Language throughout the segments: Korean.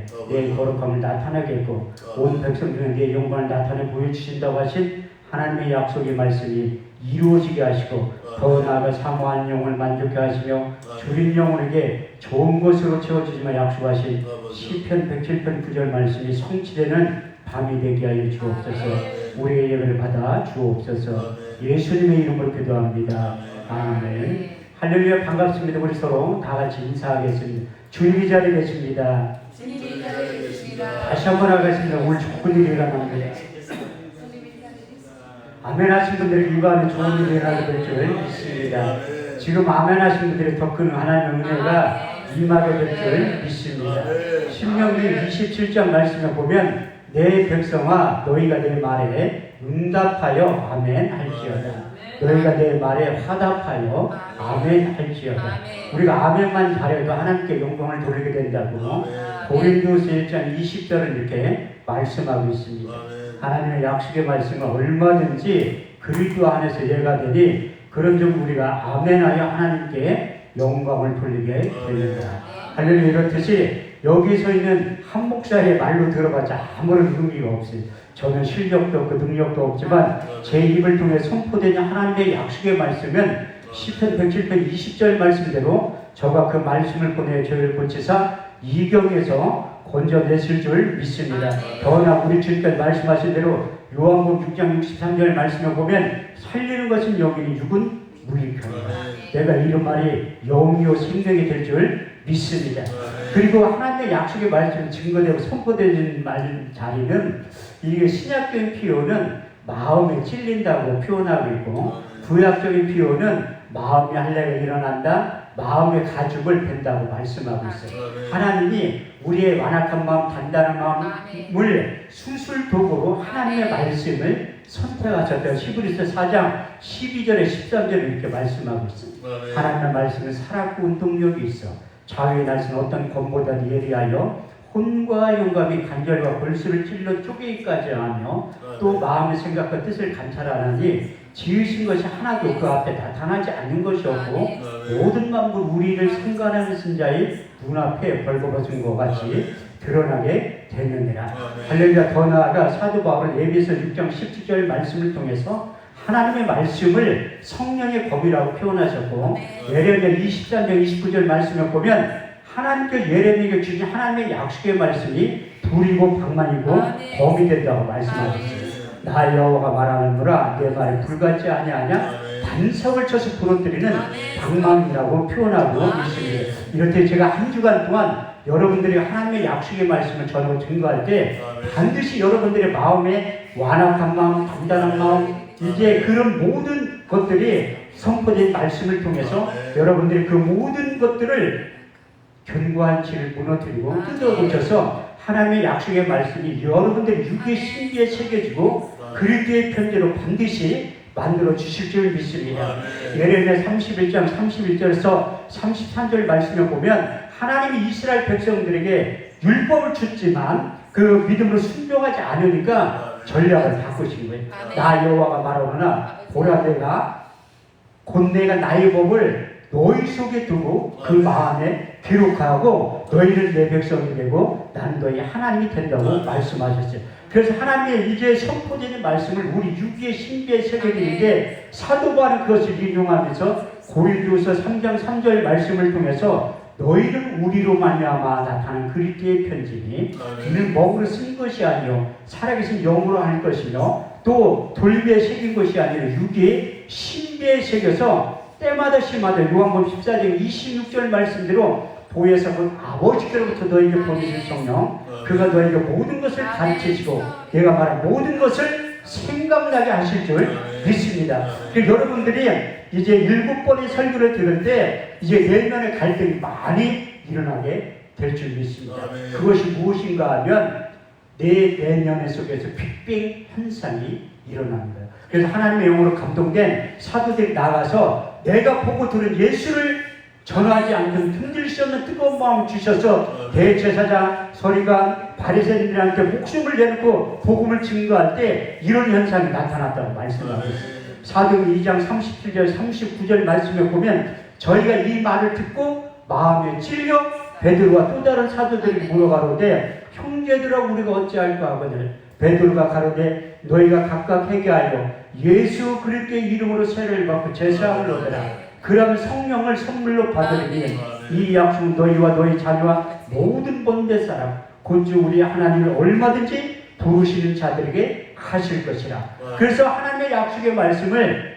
가운데 내 거룩함을 나타내겠고 온 백성 중에 내 영광을 나타내 보여주신다고 하신 하나님의 약속의 말씀이 이루어지게 하시고 더 나아가 사모한 영혼을 만족해 하시며 줄인 영혼에게 좋은 것으로 채워주지만 약속하신 시편 107편 9절 말씀이 성취되는 밤이 되게 하여 주옵소서. 우리의 예배를 받아 주옵소서. 예수님의 이름으로 기도합니다. 아멘. 할렐루야. 반갑습니다. 우리 서로 다 같이 인사하겠습니다. 주님이 자리에 계십니다. 주님이 자리에 계십니다. 다시 한번 하겠습니다. 오늘 좋은 일이 일어납니다. 아멘 하신 분들이 이거 안에 좋은 일이 일어나게 될 줄 믿습니다. 지금 아멘 하신 분들이 더 큰 하나님의 은혜가 임하게 될 줄 믿습니다. 신명기 27장 말씀에 보면 내 백성아 너희가 내 말에 응답하여 아멘 할지어다. 너희가 내 말에 화답하여 아멘 할지어다. 우리가 아멘만 잘해도 하나님께 영광을 돌리게 된다고 고린도서 1장 20절은 이렇게 말씀하고 있습니다. 하나님의 약속의 말씀은 얼마든지 그리스도 안에서 예가 되니 그런 점 우리가 아멘하여 하나님께 영광을 돌리게 됩니다. 할렐루야. 이렇듯이 여기 서 있는 한 목사의 말로 들어봤자 아무런 의미가 없어요. 저는 실력도 없고 능력도 없지만 제 입을 통해 선포되는 하나님의 약속의 말씀은 시편 107편 20절 말씀대로 저가 그 말씀을 보내 저희를 고치사 이경에서 건져내실 줄 믿습니다. 더나 우리 주님께서 말씀하신 대로 요한복음 6장 63절 말씀을 보면 살리는 것은 영이니 육은 무익하니라. 내가 이런 말이 영이요 생명이 될 줄 믿습니다. 그리고 하나님의 약속의 말씀이 증거되고 선포되는 말 자리는 이게 신약적인 표현은 마음에 찔린다고 표현하고 있고 구약적인 표현은 마음이 할례가 일어난다, 마음의 가죽을 벤다고 말씀하고 있어요. 하나님이 우리의 완악한 마음, 단단한 마음을 수술도구로 하나님의 말씀을 선택하셨다. 히브리서 4장 12절에 13절에 이렇게 말씀하고 있습니다. 하나님의 말씀은 살았고 운동력이 있어 좌우의 날선 어떤 검보다 예리하여 혼과 영감이 간절과 골수를 찔러 쪼개기까지 하며 또 마음의 생각과 뜻을 감찰하나니 지으신 것이 하나도 그 앞에 나타나지 않는 것이 없고 모든 만물 우리를 상관하는 자의 눈앞에 벌거벗은 것 같이 드러나게 되느니라. 할렐루야. 더 나아가 사도 바울은 에베소 6장 17절 말씀을 통해서 하나님의 말씀을 성령의 법이라고 표현하셨고 예레미야 23장 29절 말씀을 보면 하나님께서 예레미야에게 주신 하나님의 약속의 말씀이 불이고 방망이고 검이 된다고 말씀하셨어요. 나 여호와가 말하느니라 내 말에 불같지 아니하냐 반석을 쳐서 부러뜨리는 방망이라고 표현하고 있습니다. 이렇게 제가 한 주간 동안 여러분들이 하나님의 약속의 말씀을 전하고 증거할 때 반드시 여러분들의 마음에 완악한 마음, 단단한 마음 이제 그런 모든 것들이 선포된 말씀을 통해서 여러분들이 그 모든 것들을 견고한 질을 무너뜨리고 뜯어고쳐서 하나님의 약속의 말씀이 여러분들의 육의 신비에 새겨지고 그리스도의 편지로 반드시 만들어 주실 줄 믿습니다. 예레미야 31장 31절에서 33절 말씀을 보면 하나님이 이스라엘 백성들에게 율법을 줬지만 그 믿음으로 순종하지 않으니까 전략을 바꾸신 거예요. 나 여호와가 말하거나 보라 내가 곧 내가 나의 법을 너희 속에 두고 그 마음에 기록하고 너희는 내 백성이 되고 나는 너희 하나님이 된다고 말씀하셨어요. 그래서 하나님의 이제 선포되는 말씀을 우리 육의 신비에 새겨지는데 사도 바울은 그것을 인용하면서 고린도서 3장 3절 말씀을 통해서 너희는 우리로 말미암아 나타난 그리스도의 편지니 이는 먹으로 쓴 것이 아니요 살아계신 영으로 할 것이며 또 돌비에 새긴 것이 아니라 육의 신비에 새겨서 때마다 시마다 요한복음 14장 26절 말씀대로 보혜사 곧 아버지께로부터 너에게 보내신 성령 그가 너에게 모든 것을 가르치시고 내가 말한 모든 것을 생각나게 하실 줄 믿습니다. 여러분들이 이제 7번의 설교를 들을 때 이제 내면의 갈등이 많이 일어나게 될 줄 믿습니다. 그것이 무엇인가 하면 내 내면 속에서 빅뱅 현상이 일어납니다. 그래서 하나님의 영으로 감동된 사도들이 나가서 내가 보고 들은 예수를 전하지 않는 흔들 수 없는 뜨거운 마음을 주셔서 대제사장, 서리관, 바리새인들한테 목숨을 내놓고 복음을 증거할 때 이런 현상이 나타났다고 말씀하고 있습니다. 사도행 2장 37절 39절 말씀에 보면 저희가 이 말을 듣고 마음에 찔려 베드로와 또 다른 사도들이 물어가로되 형제들아 우리가 어찌할까 하거늘 베드로가 가로되 너희가 각각 회개하여 예수 그리스도의 이름으로 세례를 받고 제사함을 얻으라. 그러면 성령을 선물로 받으리니 이 약속은 너희와 너희 자녀와 모든 본대 사람 곧주 우리 하나님을 얼마든지 부르시는 자들에게 하실 것이라. 그래서 하나님의 약속의 말씀을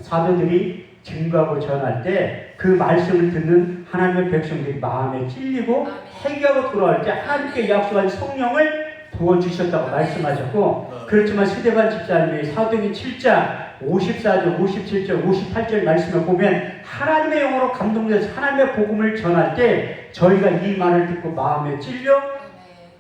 사도들이 증거하고 전할 때 그 말씀을 듣는 하나님의 백성들이 마음에 찔리고 회개하고 돌아올 때 하나님께 약속한 성령을 부어주셨다고 말씀하셨고, 그렇지만 스데반 집사님이 사도행전 7장 54절, 57절, 58절 말씀을 보면 하나님의 영으로 감동돼서 하나님의 복음을 전할 때 저희가 이 말을 듣고 마음에 찔려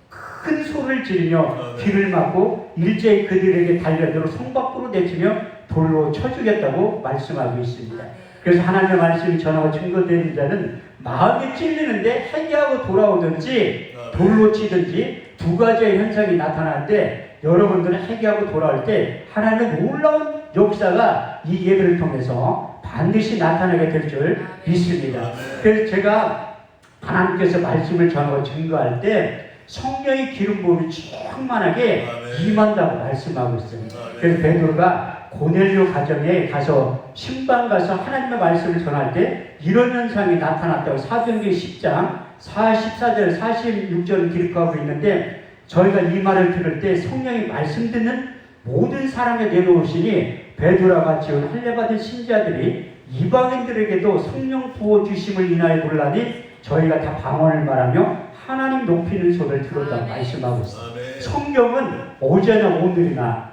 큰 소리를 지르며 귀를 막고 일제히 그들에게 달려들어 성 밖으로 내치며 돌로 쳐주겠다고 말씀하고 있습니다. 그래서 하나님의 말씀이 전하고 증거되는 자는 마음이 찔리는데 회개하고 돌아오든지 돌로 치든지 두 가지의 현상이 나타나는데, 여러분들은 회개하고 돌아올 때 하나님의 놀라운 역사가 이 예배를 통해서 반드시 나타나게 될 줄 믿습니다. 그래서 제가 하나님께서 말씀을 전하고 증거할 때 성령의 기름 부음이 충만하게 임한다고 말씀하고 있어요. 그래서 베드로가 고넬료 가정에 가서 신방 가서 하나님의 말씀을 전할 때 이런 현상이 나타났다고 사도행전 10장 44절 46절을 기록하고 있는데, 저희가 이 말을 들을 때 성령이 말씀 듣는 모든 사람에 내려오시니 베드로와 같이 온 할례받은 신자들이 이방인들에게도 성령 부어주심을 인하여 논란이 저희가 다 방언을 말하며 하나님 높이는 소리를 들었다고 말씀하고 있습니다. 성경은 어제나 오늘이나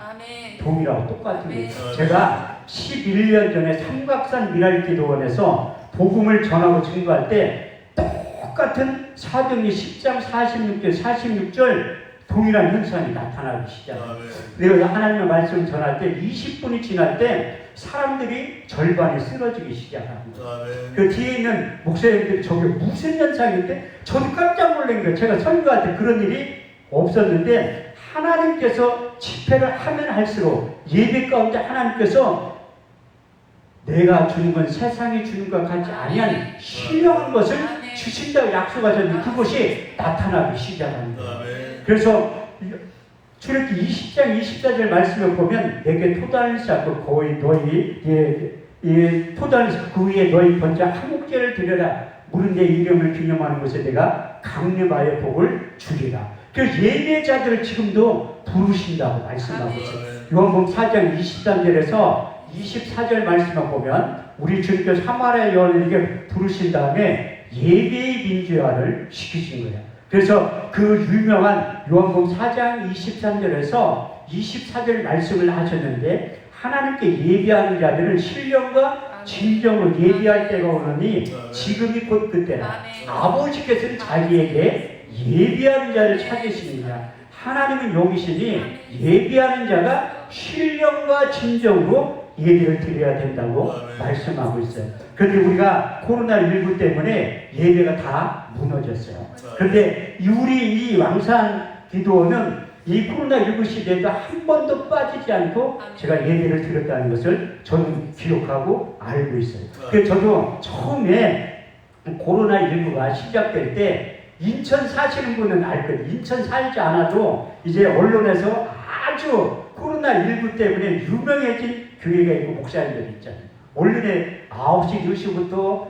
동일하고 똑같은 거예요. 제가 11년 전에 삼각산 미랄기도원에서 복음을 전하고 증거할 때 똑같은 사도행전 10장 46절 동일한 현상이 나타나기 시작해요. 그래서 하나님의 말씀을 전할 때 20분이 지날 때 사람들이 절반이 쓰러지기 시작합니다. 그 뒤에 있는 목사님들이 저게 무슨 현상인데 저도 깜짝 놀란 거예요. 제가 설교할 때 그런 일이 없었는데 하나님께서 집회를 하면 할수록 예배 가운데 하나님께서 내가 주는 건 세상이 주는 것 같지 아니한 신령한 것을 주신다고 약속하셨는데 그것이 나타나기 시작합니다. 그래서 출애굽기 20장 24절 말씀을 보면 내게 토단을 쌓고 거의 너희 토단을 쌓고 그 위에 너희 번자 한목제를 드려라. 물은 내 이름을 기념하는 곳에 내가 강림하여 복을 주리라. 그래서 예배자들을 지금도 부르신다고 말씀하고 있어요. 요한복음 4장 23절에서 24절 말씀을 보면 우리 주님께서 사마리아 여인에게 부르신 다음에 예배의 민주화를 시키신 거예요. 그래서 그 유명한 요한복음 4장 23절에서 24절 말씀을 하셨는데, 하나님께 예배하는 자들은 신령과 진정으로 예배할 때가 오느니 지금이 곧 그때라. 아버지께서는 자기에게 예배하는 자를 찾으시느냐. 하나님은 여기시니 예배하는 자가 신령과 진정으로 예배를 드려야 된다고 말씀하고 있어요. 그런데 우리가 코로나19 때문에 예배가 다 무너졌어요. 그런데 우리 이 왕산 기도원은 이 코로나19 시대에도 한 번도 빠지지 않고 제가 예배를 드렸다는 것을 저는 기억하고 알고 있어요. 그래서 저도 처음에 코로나19가 시작될 때 인천 사시는 분은 알 거예요. 인천 살지 않아도 이제 언론에서 아주 코로나19 때문에 유명해진 교회가 있고 목사님들이 있잖아요. 언론에 9시, 10시부터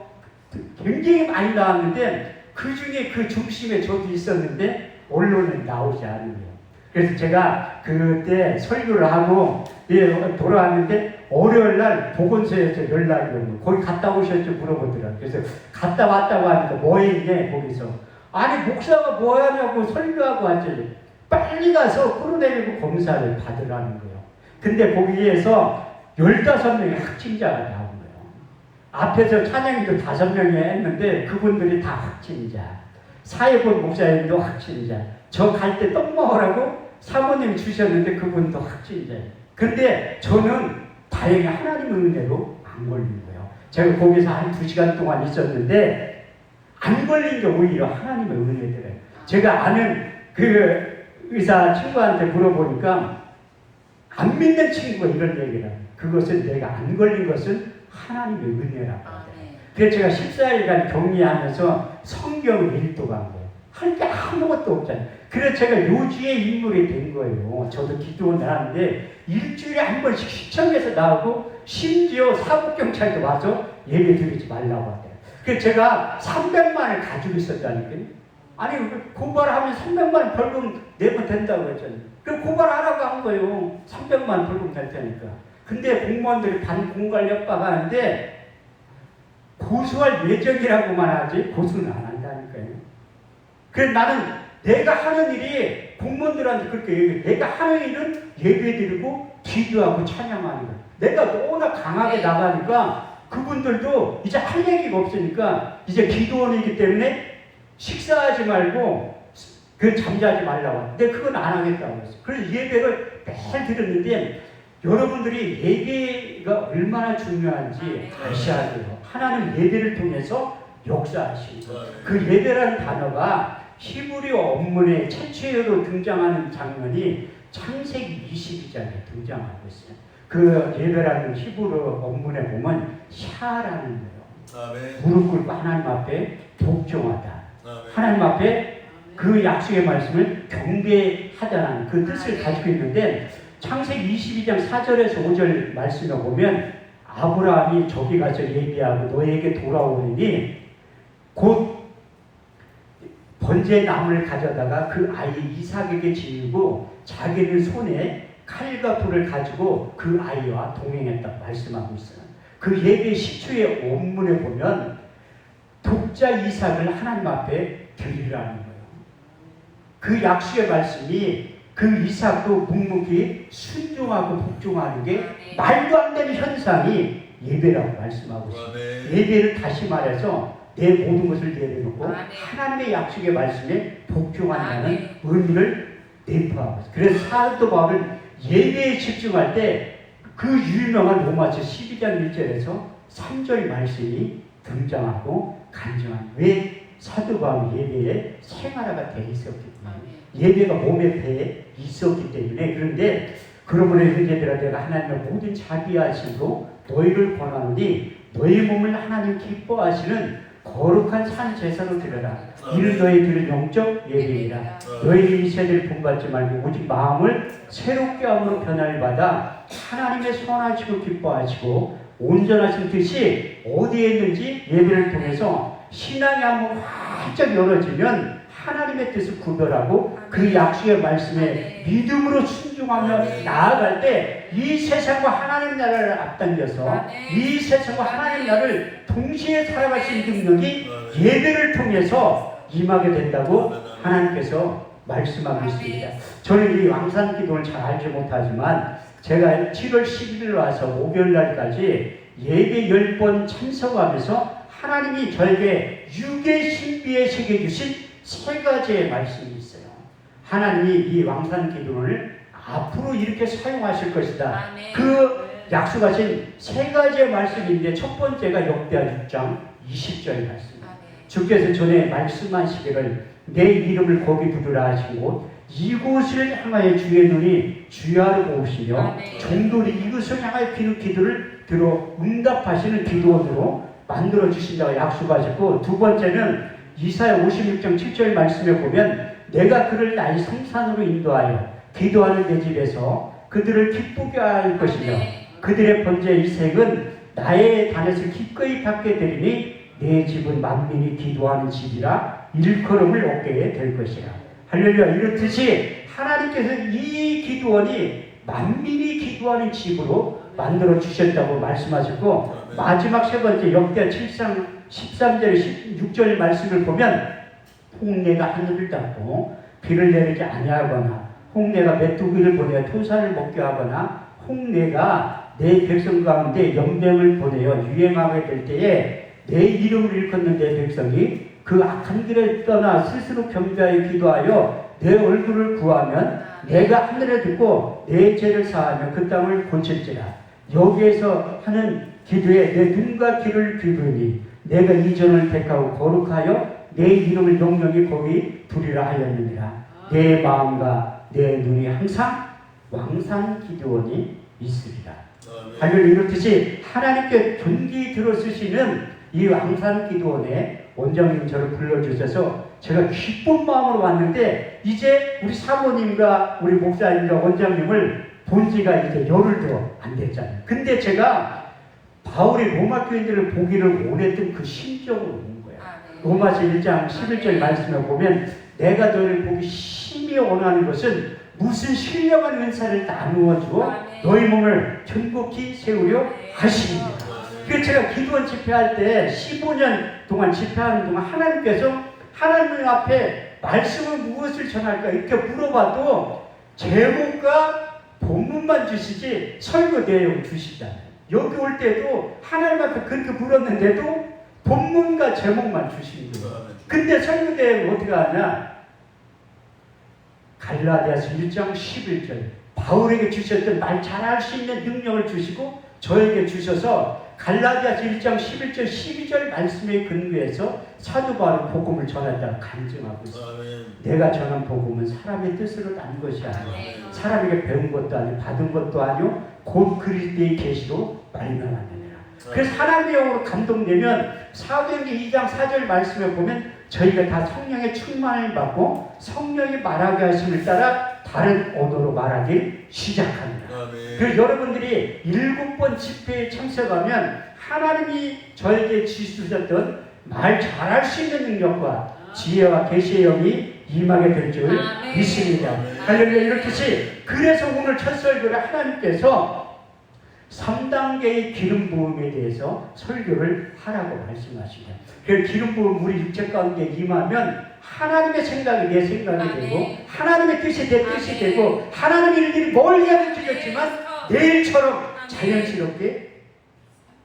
굉장히 많이 나왔는데 그 중에 그 중심에 저도 있었는데 언론은 나오지 않은 거예요. 그래서 제가 그때 설교를 하고 돌아왔는데 월요일 날 보건소에서 연락이 오고 거기 갔다 오셨죠? 물어보더라고요. 그래서 갔다 왔다고 하니까 뭐 했냐 거기서. 아니 목사가 뭐 하냐고 설교하고 왔지. 빨리 가서 코로나19 검사를 받으라는 거예요. 근데 거기에서 15명의 확진자가 나온 거예요. 앞에서 찬양이도 5명이 했는데 그분들이 다 확진자. 사회본 목사님도 확진자. 저 갈 때 떡 먹으라고 사모님 주셨는데 그분도 확진자예요. 근데 저는 다행히 하나님의 은혜로 안 걸린 거예요. 제가 거기서 한 2시간 동안 있었는데 안 걸린 게 오히려 하나님의 은혜더래요. 제가 아는 그 의사 친구한테 물어보니까 안 믿는 친구가 이런 얘기를 해요. 그것은 내가 안 걸린 것은 하나님의 은혜라고. 그래서 제가 14일간 격리하면서 성경을 일독한 거예요. 할 게 아무것도 없잖아요. 그래서 제가 요주의 인물이 된 거예요. 저도 기도원을 하는데 일주일에 한 번씩 시청에서 나오고 심지어 사법경찰도 와서 예배 드리지 말라고 하대요. 그래서 제가 300만을 가지고 있었다니까요. 아니 고발하면 300만 원 벌금 내면 된다고 했잖아요. 그 고발하라고 한 거예요. 300만 원 벌금 낼 테니까. 근데 공무원들이 반공갈 협박하는데 고소할 예정이라고만 하지 고소는 안 한다니까요. 그래서 나는 내가 하는 일이 공무원들한테 그렇게 얘기해. 내가 하는 일은 예배드리고 기도하고 찬양하는 거예요. 내가 너무나 강하게 나가니까 그분들도 이제 할 얘기가 없으니까 이제 기도원이기 때문에 식사하지 말고 잠자지 말라고. 근데 그건 안 하겠다고 했어요. 그래서 예배를 매일 드렸는데 여러분들이 예배가 얼마나 중요한지 아셔야 돼요. 하나님 예배를 통해서 역사하시는 거예요. 그 예배라는 단어가 히브리 원문에 최초로 등장하는 장면이 창세기 22장에 등장하고 있어요. 그 예배라는 히브리 원문에 보면 샤라는 거예요. 무릎 꿇고 하나님 앞에 복종하다. 하나님 앞에 그 약속의 말씀을 경배하다는 그 뜻을 가지고 있는데 창세기 22장 4절에서 5절 말씀을 보면 아브라함이 저기 가서 얘기하고 너에게 돌아오느니 곧 번제 나무를 가져다가 그 아이 이삭에게 지우고 자기는 손에 칼과 불을 가지고 그 아이와 동행했다고 말씀하고 있어요. 그 예배 10초의 원문에 보면 독자 이삭을 하나님 앞에 드리라는 거예요. 그 약속의 말씀이 그 이삭도 묵묵히 순종하고 복종하는 게 말도 안 되는 현상이 예배라고 말씀하고 있습니다. 예배를 다시 말해서 내 모든 것을 내려놓고 하나님의 약속의 말씀에 복종한다는 의미를 내포하고 있어요. 그래서 사도 바울은 예배에 집중할 때 그 유명한 로마서 12장 1절에서 3절 말씀이 등장하고 간증한 왜 사도 바울이 예배에 생활화가 되어 있었기 때문에 예배가 몸에 배에 있었기 때문에 그런데 그러므로 형제들아 내가 하나님의 모든 자비하심으로 너희를 권하노니 너희 몸을 하나님 기뻐하시는 거룩한 산 제사로 드려라. 이는 너희들의 영적 예배이라. 너희들이 이 세대를 본받지 말고 오직 마음을 새롭게 함으로 변화를 받아 하나님의 선하시고 기뻐하시고 온전하신 뜻이 어디에 있는지 예배를 통해서 신앙이 한번 활짝 열어지면 하나님의 뜻을 구별하고 그 약속의 말씀에 믿음으로 순종하며 나아갈 때 이 세상과 하나님 나라를 앞당겨서 이 세상과 하나님 나라를 동시에 살아갈 수 있는 능력이 예배를 통해서 임하게 된다고 하나님께서 말씀하고 있습니다. 저는 이 왕산 기도를 잘 알지 못하지만 제가 7월 11일 와서 목요일 날까지 예배 10번 참석하면서 하나님이 저에게 육의 신비에 새겨주신 세 가지의 말씀이 있어요. 하나님이 이 왕산 기도를 앞으로 이렇게 사용하실 것이다. 그 약속하신 세 가지의 말씀인데 첫 번째가 역대하 6장 20절 말씀. 주께서 전에 말씀하시기를 내 이름을 거기 두르라 하신 곳 이곳을 향하여 주의 눈이 주야로 보시며 종들이 이곳을 향하여 비는 기도를 들어 응답하시는 기도원으로 만들어 주신다고 약속하셨고 두 번째는 이사야 56장 7절 말씀에 보면 내가 그를 나의 성산으로 인도하여 기도하는 내 집에서 그들을 기쁘게 할 것이며 그들의 번제 이색은 나의 단에서 기꺼이 받게 되리니 내 집은 만민이 기도하는 집이라 일컬음을 얻게 될 것이라. 할렐루야. 이렇듯이 하나님께서 이 기도원이 만민이 기도하는 집으로 만들어 주셨다고 말씀하셨고 마지막 세 번째 역대하 7장 13절 16절 말씀을 보면 홍내가 하늘을 닫고 비를 내리지 아니하거나 홍내가 메뚜기를 보내어 토사를 먹게 하거나 홍내가 내 백성 가운데 연병을 보내어 유행하게 될 때에 내 이름을 일컫는 내 백성이 그 악한 길에 떠나 스스로 겸비하여 기도하여 내 얼굴을 구하면 내가 하늘에 듣고 내 죄를 사하며 그 땅을 고칠지라. 여기에서 하는 기도에 내 눈과 귀를 기울이니 내가 이전을 택하고 거룩하여 내 이름을 영영히 거기 두리라 하였느니라. 내 마음과 내 눈이 항상 왕산 기도원이 있으리라. 할렐루야. 이렇듯이 하나님께 존귀 들어 쓰시는 이 왕산기도원에 원장님 저를 불러주셔서 제가 기쁜 마음으로 왔는데 이제 우리 사모님과 우리 목사님과 원장님을 본 지가 이제 열흘도 안 됐잖아요. 근데 제가 바울의 로마 교인들을 보기를 원했던 그 심정으로 온 거야. 로마서 1장 11절 말씀을 보면 내가 너희를 보기 심히 원하는 것은 무슨 신령한 은사를 나누어 주어 너희 몸을 전복히 세우려 하십니다. 그래서 제가 기도원 집회할 때 15년 동안 집회하는 동안 하나님께서 하나님 앞에 말씀을 무엇을 전할까 이렇게 물어봐도 제목과 본문만 주시지 설교 내용 주시잖아요. 여기 올 때도 하나님 앞에 그렇게 물었는데도 본문과 제목만 주시는 거예요. 근데 설교 내용 어떻게 하냐? 갈라디아서 1장 11절 바울에게 주셨던 말 잘할 수 있는 능력을 주시고 저에게 주셔서 갈라디아서 1장 11절 12절 말씀에 근거해서 사도 바울은 복음을 전한다고 간증하고 있습니다. 내가 전한 복음은 사람의 뜻으로 난 것이 아니라 사람에게 배운 것도 아니고 받은 것도 아니요 곧 그리스도의 계시로 말미암았느니라. 그래서 하나님의 영으로 감동되면 사도행전 2장 4절 말씀에 보면 저희가 다 성령의 충만을 받고 성령이 말하게 하심을 따라 다른 언어로 말하기 시작합니다. 그래서 여러분들이 7번 집회에 참석하면 하나님이 저에게 주셨던 말 잘할 수 있는 능력과 지혜와 계시의 영이 임하게 될 줄 믿습니다. 할렐루야. 이렇듯이 그래서 오늘 첫 설교를 하나님께서 3단계의 기름 부음에 대해서 설교를 하라고 말씀하십니다. 그 기름 부음 우리 육체 가운데 임하면 하나님의 생각이 내 생각이 되고 하나님의 뜻이 내 뜻이 되고 하나님의 일들이 멀리 하는 줄였지만 내일처럼 자연스럽게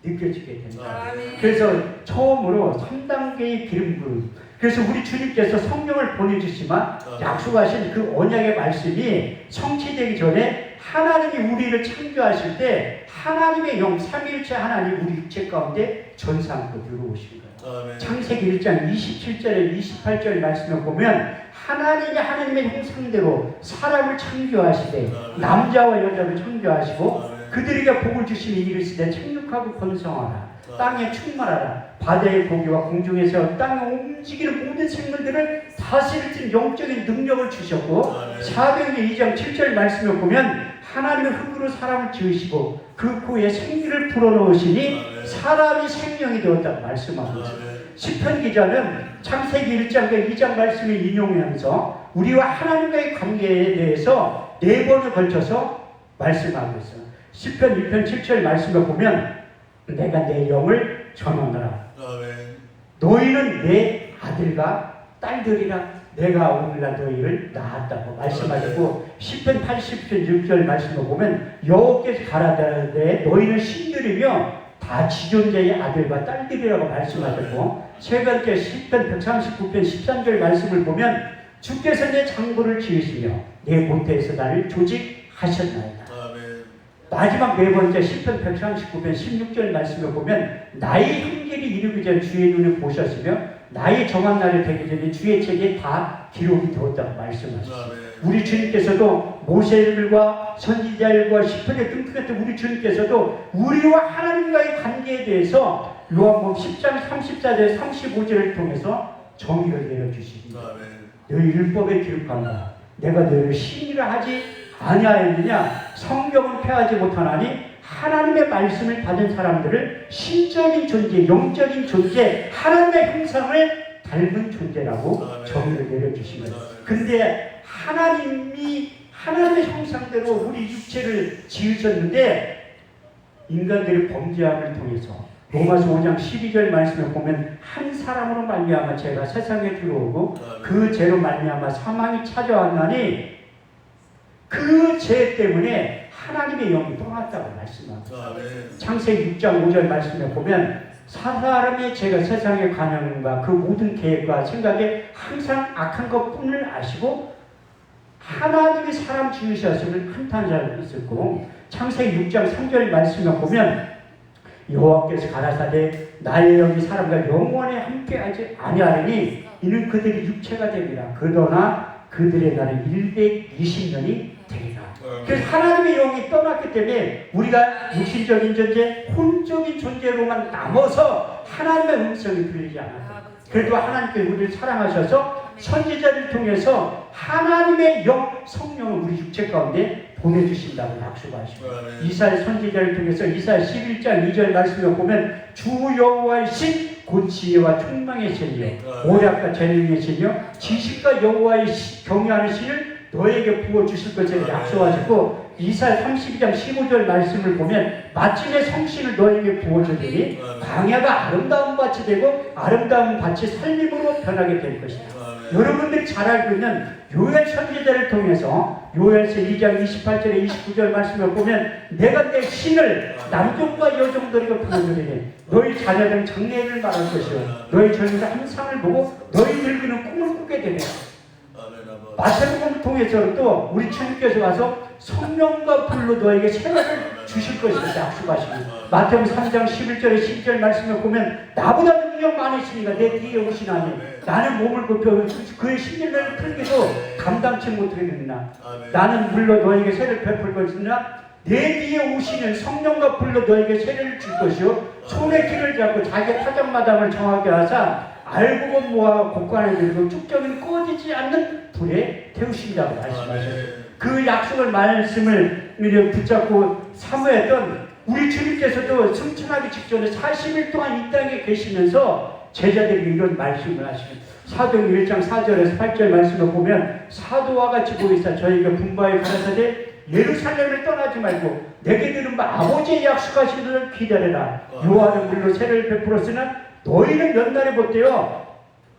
느껴지게 된다. 그래서 처음으로 3단계의 기름 부음. 그래서 우리 주님께서 성령을 보내주시지만 약속하신 그 언약의 말씀이 성취되기 전에 하나님이 우리를 창조하실 때 하나님의 영 삼위일체 하나님 우리 육체 가운데 전사함고 들어오신 거예요. 창세기 1장 27절에 28절 말씀을 보면 하나님이 하나님의 형상대로 사람을 창조하시되 남자와 여자를 창조하시고 그들에게 복을 주시니 이르시되 생육하고 번성하라 땅에 충만하라 바다의 고기와 공중에서 땅에 움직이는 모든 생물들을 다스릴 수 있는 영적인 능력을 주셨고 사도행전 2장 7절 말씀을 보면 하나님의 흙으로 사람을 지으시고 그 코에 생기를 불어넣으시니 사람이 생명이 되었다고 말씀하고 있습니다. 시편 기자는 창세기 1장과 2장 말씀을 인용하면서 우리와 하나님과의 관계에 대해서 4번을 걸쳐서 말씀하고 있어요. 시편 2편 7절 말씀을 보면 내가 내 영을 전하노라. 너희는 내 아들과 딸들이라 내가 오늘날 너희를 낳았다고 말씀하셨고 시편 80편 6절 말씀을 보면 여호와께서 가라사대 너희는 신들이며 다 지존자의 아들과 딸들이라고 말씀하셨고 세 번째 시편 139편 13절 말씀을 보면 주께서 내 장부를 지으시며 내 모태에서 나를 조직하셨나이다. 마지막 네 번째 시편 139편 16절 말씀을 보면 나의 형길이 이르기 전 주의 눈을 보셨으며 나의 정한 날이 되기 전에 주의 책에 다 기록이 되었다고 말씀하셨습니다. 우리 주님께서도 모세일과 선지자일과 시편에 등등했던 우리 주님께서도 우리와 하나님과의 관계에 대해서 요한복음 10장 34절 35절을 통해서 정의를 내려주십니다. 너희 율법에 기록한다. 내가 너희를 신이라 하지 아니하였느냐? 성경은 폐하지 못하나니 하나님의 말씀을 받은 사람들을 신적인 존재, 영적인 존재, 하나님의 형상을 닮은 존재라고 정의를 내려주시면 근데 하나님이 하나님의 형상대로 우리 육체를 지으셨는데 인간들의 범죄함을 통해서 로마서 5장 12절 말씀을 보면 한 사람으로 말미암아 죄가 세상에 들어오고 그 죄로 말미암아 사망이 찾아왔나니 그 죄 때문에 하나님의 영이 떠났다고 말씀합니다. 창세기 6장 5절 말씀에 보면 사람의 죄가 세상에 관여함과 그 모든 계획과 생각에 항상 악한 것뿐을 아시고 하나님이 사람 지으셨음을 한탄하고 있었고 창세기 6장 3절 말씀에 보면 여호와께서 가라사대 나의 영이 사람과 영원히 함께하지 아니하리니 이는 그들이 육체가 되리라. 그러나 그들의 날은 120년이 되리라. 그래서 하나님의 영이 떠났기 때문에 우리가 육신적인 존재, 혼적인 존재로만 남아서 하나님의 음성이 들리지 않았다. 그래도 하나님께서 우리를 사랑하셔서 선지자를 통해서 하나님의 성령을 우리 육체 가운데 보내주신다고 약속하시고, 이사야 선지자를 통해서 이사야 11장 2절 말씀을 보면 주 여호와의 신 곧 지혜와 총망의 신이요 오략과 재능의 신이요 지식과 여호와의 경외하는 신을 너에게 부어주실 것을 약속하시고, 이사야 32장 15절 말씀을 보면 마침내 성신을 너에게 부어주리니 광야가 아름다운 밭이 되고 아름다운 밭이 살림으로 변하게 될 것이다. 여러분들이 잘 알고 있는 요엘 선지자를 통해서 요엘서 2장 28절에 29절 말씀을 보면 내가 내 신을 남종과 여종들에게 부어주리니 너희 자녀들은 장래를 말할 것이요 너희 젊은이가 한 상을 보고 너희 늙은이는 꿈을 꾸게 되리라. 마태복음을 통해서 또 우리 주님께서 와서 성령과 불로 너에게 세례를 주실 것이다 약속하시고, 마태복음 3장 11절에 12절 말씀을 보면 나보다 능력 많으시니까 내 뒤에 오시나니 나는 몸을 굽혀 그의 신령을 풀기도 감당치 못하겠느냐. 나는 물로 너에게 세례를 베풀 것이나 내 뒤에 오시는 성령과 불로 너에게 세례를 줄 것이요 손에 길을 잡고 자기 타작마당을 정하게 하사 알고 본 모아 곡관에 들고 쭉정이는 꺼지지 않는 불에 태우신다고 말씀하셨어요. 그 약속을 말씀을 붙잡고 사모했던 우리 주님께서도 승천하기 직전에 40일 동안 이 땅에 계시면서 제자들에게 이런 말씀을 하시고, 사도행 1장 4절에서 8절 말씀을 보면 사도와 같이 보이사 저희가 분바에 가라사대 예루살렘을 떠나지 말고 내게 들은 바 아버지의 약속하신 것을 기다려라. 요한은 물로 세례를 베풀었으나 너희는 몇 날에 못되어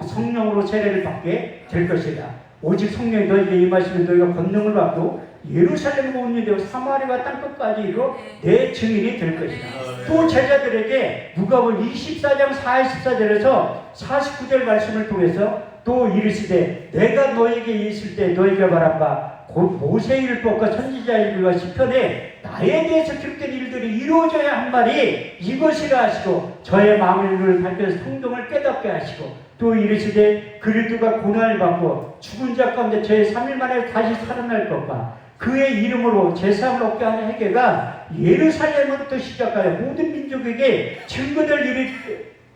성령으로 세례를 받게 될 것이다. 오직 성령이 너희에게 임하시면 너희가 권능을 받고 예루살렘과 온 유대와 사마리아와 땅끝까지 이르러 내 증인이 될 것이다. 또 제자들에게 누가복음 24장 44절에서 49절 말씀을 통해서 또 이르시되 내가 너에게 있을 때 너희가 말한 바 곧 모세의 율법과 선지자의 일과 시편에 나에 대해서 기록된 일들이 이루어져야 한 말이 이것이라 하시고 저의 마음의 눈을 밝혀서 성경을 깨닫게 하시고, 또 이르시되 그리스도가 고난을 받고 죽은 자 가운데 제3일 만에 다시 살아날 것과 그의 이름으로 제사함을 얻게 하는 회개가 예루살렘으로부터 시작하여 모든 민족에게 증거될 일이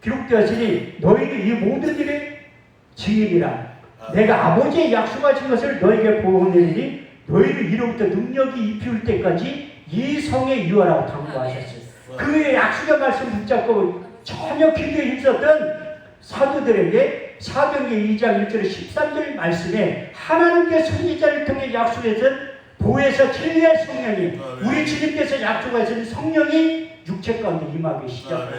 기록되었으니 너희는 이 모든 일의 증인이라. 내가 아버지의 약속하신 것을 너에게 보내리니 너희는 이로부터 능력이 입히울 때까지 이 성에 유하라고 당부하셨어요. 그의 약속의 말씀 붙잡고 전혀 기도에 힘썼던 사도들에게 사도행전 2장 1절에 13절 말씀에 하나님께 선지자를 통해 약속했던 보혜사 진리의 성령이 우리 주님께서 약속하신 성령이 육체 가운데 임하기 시작합니다.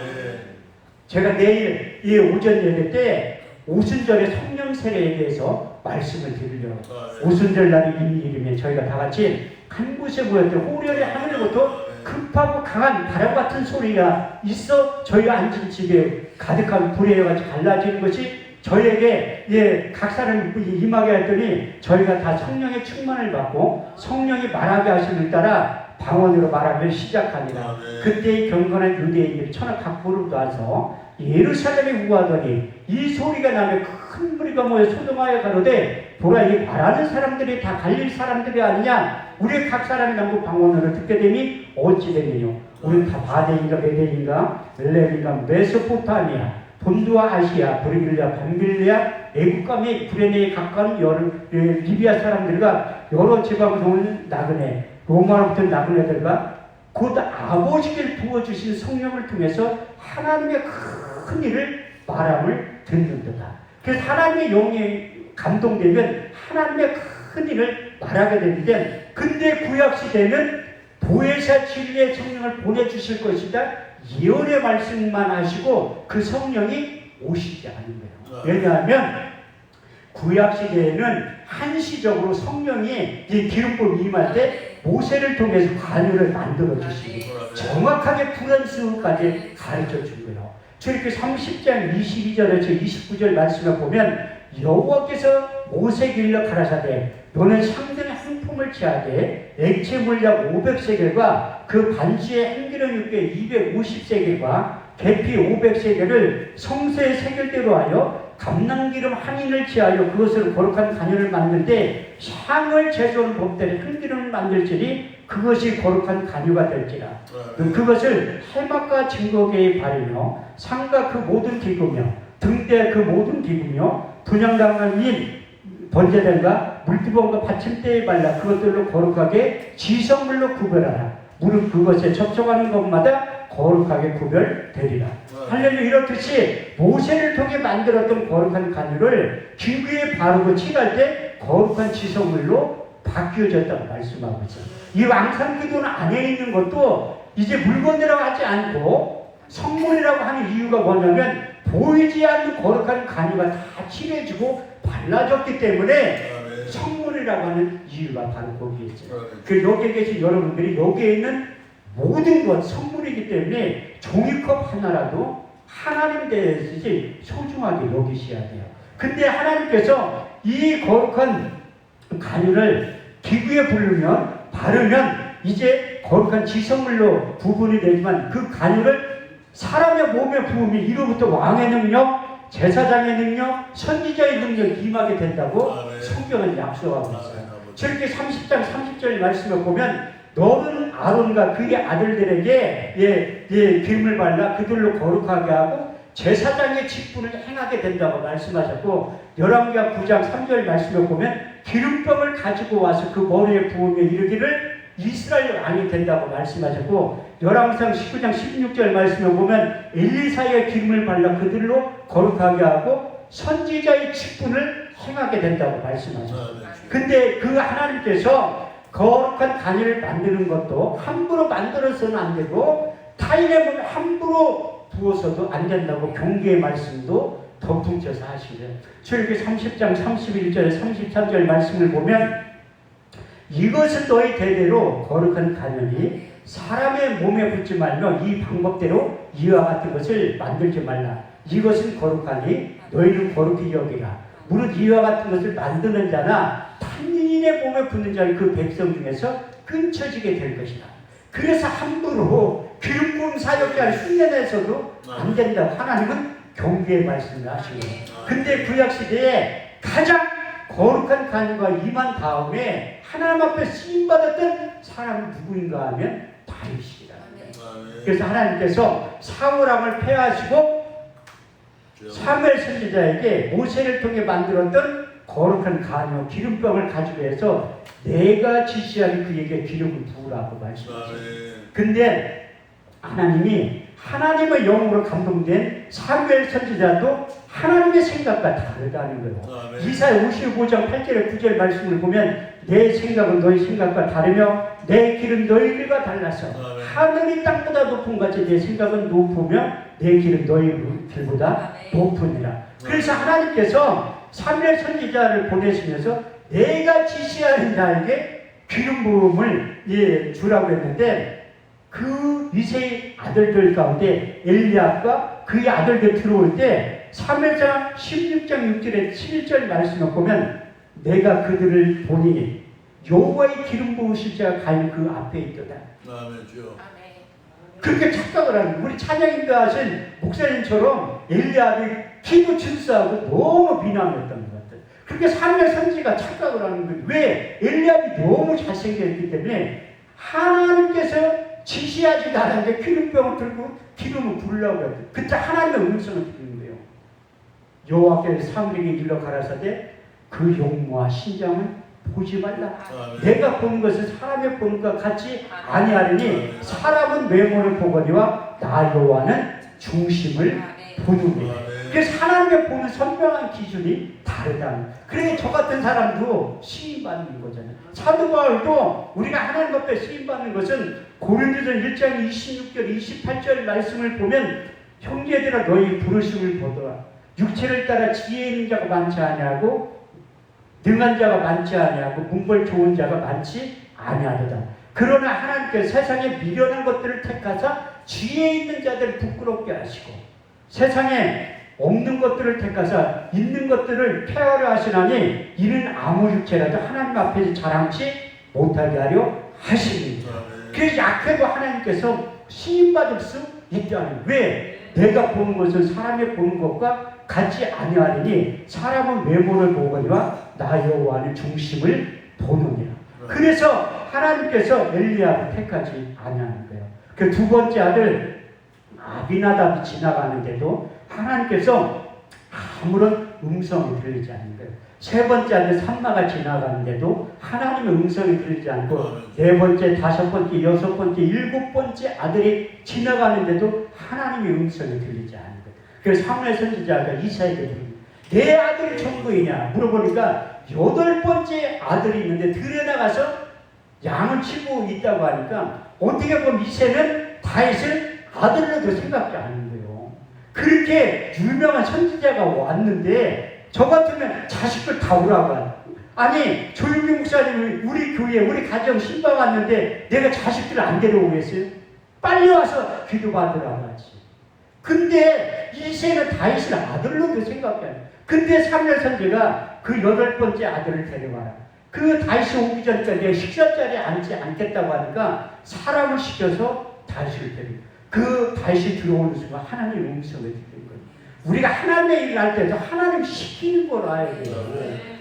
제가 내일 이 오전 예배 때 오순절의 성령 세례에 대해서 말씀을 드리려고, 오순절 날이 일이면 저희가 다 같이 한 곳에 모였더니 호련의 하늘로부터 급하고 강한 바람 같은 소리가 있어 저희가 앉은 집에 가득한 불의 같이 갈라지는 것이 저희에게 각 사람이 임하게 했더니 저희가 다 성령의 충만을 받고 성령이 말하게 하심을 따라 방언으로 말하며 시작하니라. 그때의 경건한 유대인들이 천하 각부로 와서 예루살렘에 우하더니 이 소리가 나며 큰 무리가 모여 소동하여 가로되 보라 이 말하는 사람들이 다 갈릴 사람들이 아니냐. 우리 각 사람이 남고 방언으로 듣게 되니 어찌 되느뇨. 우리는 다 바데인가 메데인가 멜레인가 메소포타미아 본두와 아시아 브리길리아 밤빌리아 애국과 및 구레네에 가까운 리비아 사람들과 여러 지방을 나그네 로마로부터 나그네들과 곧 아버지께 부어주신 성령을 통해서 하나님의 큰 일을 말함을 듣는다. 그래서 하나님의 영에 감동되면 하나님의 큰 일을 말하게 되는데, 근데 구약시대는 보혜사 진리의 성령을 보내주실 것이다 예언의 말씀만 하시고 그 성령이 오시지 않는 거예요. 왜냐하면 구약시대에는 한시적으로 성령이 이 기름불 임할 때 모세를 통해서 관유를 만들어 주시고 정확하게 프랑스까지 가르쳐 준 거예요. 출애굽기 30장 22절에서 29절 말씀을 보면 여호와께서 모세에게 일러 가라사대 너는 상등의 한 품을 취하되 액체 물약 500세겔과 그 반수의 한기름 육개 250세겔과 계피 500세겔을 성소의 세겔대로 하여 감람기름 항인을 취하여 그것을 거룩한 간유를 만들 때 향을 제조하는 법대로 향기름을 만들지니 그것이 거룩한 간유가 될지라. 그것을 해막과 증거계에 바르며 상과 그 모든 기구며 등대 그 모든 기구며 분향당인 번제단과 물두번과 받침대에 발라 그것들로 거룩하게 지성물로 구별하라. 무릇 그것에 접촉하는 것마다 거룩하게 구별되리라. 할렐루야. 이렇듯이 모세를 통해 만들었던 거룩한 간유를 기구에 바르고 칠할 때 거룩한 지성물로 바뀌어졌다고 말씀하고 있어요. 이 왕산기도 안에 있는 것도 이제 물건이라고 하지 않고 성물이라고 하는 이유가 뭐냐면 보이지 않는 거룩한 간유가 다 칠해지고 발라졌기 때문에 성물이라고 하는 이유가 바로 거기에 있어요. 그 여기에 계신 여러분들이 여기에 있는 모든 것 성물이기 때문에 종이컵 하나라도 하나님 대해서 소중하게 여기셔야 돼요. 근데 하나님께서 이 거룩한 간유를 기구에 바르면 이제 거룩한 지성물로 구분이 되지만 그 간유를 사람의 몸에 부으면 이로부터 왕의 능력, 제사장의 능력, 선지자의 능력이 임하게 된다고 성경은 약속하고 있어요. 저렇게 30장 30절 말씀을 보면 너는 아론과 그의 아들들에게 기름을 발라 그들로 거룩하게 하고 제사장의 직분을 행하게 된다고 말씀하셨고, 열왕기하 9장 3절 말씀을 보면 기름병을 가지고 와서 그 머리에 부으며 이르기를 이스라엘 왕이 된다고 말씀하셨고, 열왕기상 19장 16절 말씀을 보면 엘리사의 기름을 발라 그들로 거룩하게 하고 선지자의 직분을 행하게 된다고 말씀하셨어요. 근데 그 하나님께서 거룩한 간유를 만드는 것도 함부로 만들어서는 안 되고 타인의 몸에 함부로 부어서도 안 된다고 경계의 말씀도 덧붙여서 하시죠. 출애굽기 30장 31절 33절 말씀을 보면 이것은 너희 대대로 거룩한 간유니 사람의 몸에 붙지 말며 이 방법대로 이와 같은 것을 만들지 말라. 이것은 거룩하니 너희는 거룩히 여기라. 무릇 이와 같은 것을 만드는 자나 타인의 몸에 붙는 자는 그 백성 중에서 끊쳐지게 될 것이다. 그래서 함부로 기름 부음 사역자를 흉내내서도 안 된다고 하나님은 경계의 말씀을 하시고, 근데 구약시대에 가장 거룩한 간유가 임한 다음에 하나님 앞에 쓰임받았던 사람은 누구인가 하면 다윗이라는 거예요. 그래서 하나님께서 사울왕을 패하시고 사무엘 선지자에게 모세를 통해 만들었던 거룩한 간유 기름병을 가지고 해서 내가 지시한 그에게 기름을 부으라고 말씀하셨어요. 근데 하나님이 하나님의 영으로 감동된 사무엘 선지자도 하나님의 생각과 다르다는 거예요. 이사야 55장 8절에 9절 말씀을 보면 내 생각은 너희 생각과 다르며 내 길은 너희들과 달라서 하늘이 땅보다 높은 같이 내 생각은 높으며 내 길은 너희 길보다 높으니라. 그래서 하나님께서 사무엘 선지자를 보내시면서 내가 지시하는 자에게 기름 부음을 주라고 했는데 그 이세의 아들들 가운데 엘리압과 그의 아들들 들어올 때 사무엘상 16장 6절에 7절 말씀을 보면 내가 그들을 보니 여호와의 기름 부으실 자가 과연 그 앞에 있도다. 그렇게 착각을 하는 거예요. 우리 찬양인가 하신 목사님처럼 엘리압이 키도 준수하고 너무 비난했던 것 같아요. 그렇게 사무엘 선지가 착각을 하는 거예요. 왜? 엘리압이 너무 잘생겼기 때문에 하나님께서 지시하지도 않았는데 기름병을 들고 기름을 부으려고 했어요. 그때 하나님의 음성을 듣는 거예요. 여호와께서 사무엘에게 일러 가라사대 그 용모와 신장을 보지 말라. 내가 보는 것은 사람의 보는 것과 같이 아니하리니 사람은 외모를 보거니와 나 여호와는 중심을 보느니라. 그래서 하나님의 보는 선명한 기준이 다르다. 그러니 저 같은 사람도 시인받는 거잖아요. 사도 바울도 우리가 하나님 앞에 시인받는 것은 고린도전 1장 26절 28절 말씀을 보면 형제들아 너희 부르심을 보더라. 육체를 따라 지혜 있는 자가 많지 아니하고 능한 자가 많지 아니하고 문벌 좋은 자가 많지 아니하도다. 그러나 하나님께서 세상에 미련한 것들을 택하사 지혜 있는 자들을 부끄럽게 하시고 세상에 없는 것들을 택하사 있는 것들을 폐하려 하시나니 이는 아무 육체라도 하나님 앞에서 자랑치 못하게 하려 하십니다. 그래서 약해도 하나님께서 시인받을 수 있다는. 왜? 내가 보는 것은 사람이 보는 것과 같지 아니하리니 사람은 외모를 보거니와 나 여호와는 중심을 보느니라. 그래서 하나님께서 엘리야를 택하지 아니하는 거예요. 그 두 번째 아들 아비나답이 지나가는데도 하나님께서 아무런 음성이 들리지 않는 거예요. 세 번째 아들 삼마가 지나가는데도 하나님의 음성이 들리지 않고 네 번째, 다섯 번째, 여섯 번째, 일곱 번째 아들이 지나가는데도 하나님의 음성이 들리지 않는 거예요. 그래서 사무엘 선지자가 이사야에게 물습니다. 내 아들이 전부이냐 물어보니까 여덟 번째 아들이 있는데 들에 나가서 양을 치고 있다고 하니까 어떻게 보면 이새는 다윗을 아들로도 생각지 않는 거예요. 그렇게 유명한 선지자가 왔는데 저 같으면 자식들 다 오라고 하는. 아니 조윤규 목사님이 우리 교회 우리 가정 신방 왔는데 내가 자식들을 안 데려오겠어요? 빨리 와서 기도받으라고 하지. 근데 이새는 다윗을 아들로도 생각지 않아요. 근데 사무엘 선지자가 그 여덟 번째 아들을 데려와라. 그 다윗이 오기 전까지 내가 식사 자리에 앉지 않겠다고 하니까 사람을 시켜서 다윗을 데리고 그 다윗이 들어오는 순간 하나님의 음성을 듣는 거예요. 우리가 하나님의 일을 할 때도 하나님 시키는 걸 알아야 돼요.